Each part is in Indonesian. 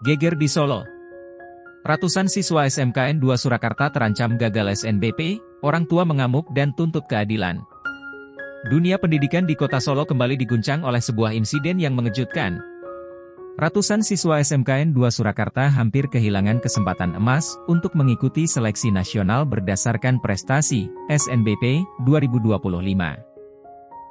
Geger di Solo. Ratusan siswa SMKN 2 Surakarta terancam gagal SNBP, orang tua mengamuk dan tuntut keadilan. Dunia pendidikan di kota Solo kembali diguncang oleh sebuah insiden yang mengejutkan. Ratusan siswa SMKN 2 Surakarta hampir kehilangan kesempatan emas untuk mengikuti seleksi nasional berdasarkan prestasi SNBP 2025.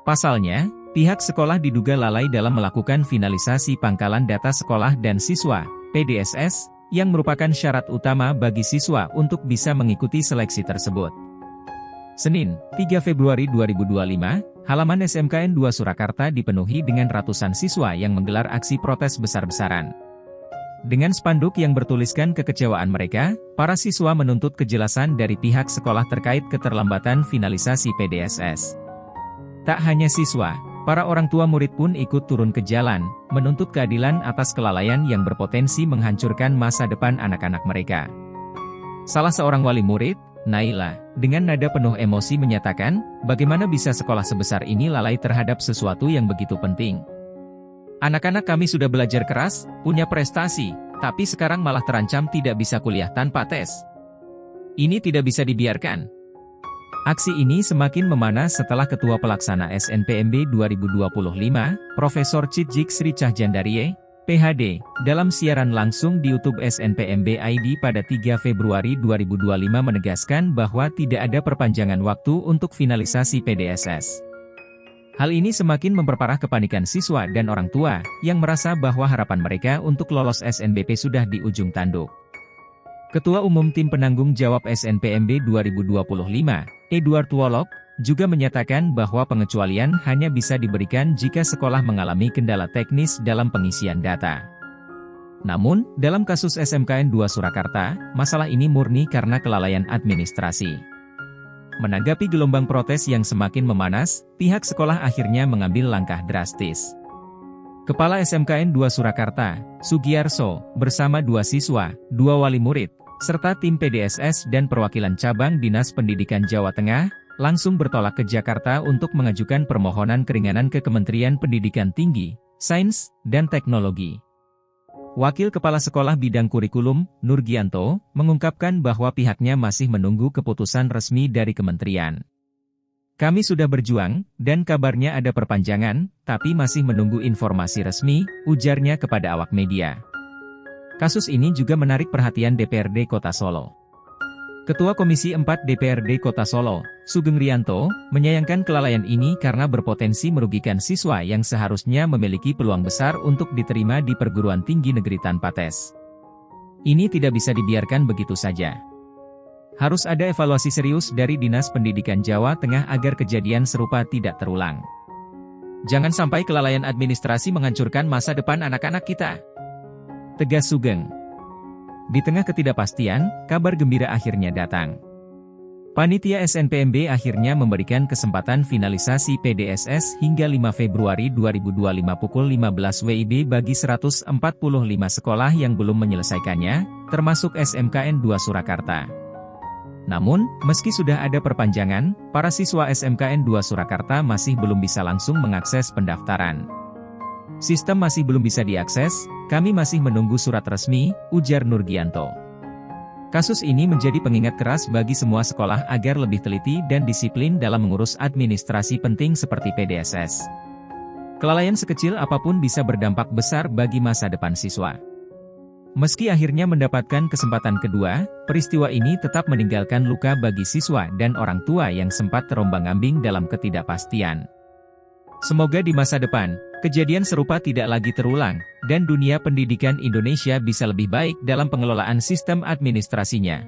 Pasalnya, pihak sekolah diduga lalai dalam melakukan finalisasi pangkalan data sekolah dan siswa (PDSS) yang merupakan syarat utama bagi siswa untuk bisa mengikuti seleksi tersebut. Senin, 3 Februari 2025, halaman SMKN 2 Surakarta dipenuhi dengan ratusan siswa yang menggelar aksi protes besar-besaran. Dengan spanduk yang bertuliskan kekecewaan mereka, para siswa menuntut kejelasan dari pihak sekolah terkait keterlambatan finalisasi PDSS. Tak hanya siswa, para orang tua murid pun ikut turun ke jalan, menuntut keadilan atas kelalaian yang berpotensi menghancurkan masa depan anak-anak mereka. Salah seorang wali murid, Naila, dengan nada penuh emosi menyatakan, bagaimana bisa sekolah sebesar ini lalai terhadap sesuatu yang begitu penting. Anak-anak kami sudah belajar keras, punya prestasi, tapi sekarang malah terancam tidak bisa kuliah tanpa tes. Ini tidak bisa dibiarkan. Aksi ini semakin memanas setelah Ketua Pelaksana SNPMB 2025, Profesor Cidjik Sri Cahjandarie, PhD, dalam siaran langsung di YouTube SNPMB ID pada 3 Februari 2025 menegaskan bahwa tidak ada perpanjangan waktu untuk finalisasi PDSS. Hal ini semakin memperparah kepanikan siswa dan orang tua, yang merasa bahwa harapan mereka untuk lolos SNBP sudah di ujung tanduk. Ketua Umum Tim Penanggung Jawab SNPMB 2025, Edward Wolok, juga menyatakan bahwa pengecualian hanya bisa diberikan jika sekolah mengalami kendala teknis dalam pengisian data. Namun, dalam kasus SMKN 2 Surakarta, masalah ini murni karena kelalaian administrasi. Menanggapi gelombang protes yang semakin memanas, pihak sekolah akhirnya mengambil langkah drastis. Kepala SMKN 2 Surakarta, Sugiyarso, bersama 2 siswa, 2 wali murid, serta tim PDSS dan perwakilan cabang Dinas Pendidikan Jawa Tengah, langsung bertolak ke Jakarta untuk mengajukan permohonan keringanan ke Kementerian Pendidikan Tinggi, Sains, dan Teknologi. Wakil Kepala Sekolah Bidang Kurikulum, Nurgianto, mengungkapkan bahwa pihaknya masih menunggu keputusan resmi dari kementerian. Kami sudah berjuang, dan kabarnya ada perpanjangan, tapi masih menunggu informasi resmi, ujarnya kepada awak media. Kasus ini juga menarik perhatian DPRD Kota Solo. Ketua Komisi 4 DPRD Kota Solo, Sugeng Rianto, menyayangkan kelalaian ini karena berpotensi merugikan siswa yang seharusnya memiliki peluang besar untuk diterima di perguruan tinggi negeri tanpa tes. Ini tidak bisa dibiarkan begitu saja. Harus ada evaluasi serius dari Dinas Pendidikan Jawa Tengah agar kejadian serupa tidak terulang. Jangan sampai kelalaian administrasi menghancurkan masa depan anak-anak kita, tegas Sugeng. Di tengah ketidakpastian, kabar gembira akhirnya datang. Panitia SNPMB akhirnya memberikan kesempatan finalisasi PDSS hingga 5 Februari 2025 pukul 15 WIB bagi 145 sekolah yang belum menyelesaikannya, termasuk SMKN 2 Surakarta. Namun, meski sudah ada perpanjangan, para siswa SMKN 2 Surakarta masih belum bisa langsung mengakses pendaftaran. Sistem masih belum bisa diakses, kami masih menunggu surat resmi, ujar Nurgianto. Kasus ini menjadi pengingat keras bagi semua sekolah agar lebih teliti dan disiplin dalam mengurus administrasi penting seperti PDSS. Kelalaian sekecil apapun bisa berdampak besar bagi masa depan siswa. Meski akhirnya mendapatkan kesempatan kedua, peristiwa ini tetap meninggalkan luka bagi siswa dan orang tua yang sempat terombang-ambing dalam ketidakpastian. Semoga di masa depan, kejadian serupa tidak lagi terulang, dan dunia pendidikan Indonesia bisa lebih baik dalam pengelolaan sistem administrasinya.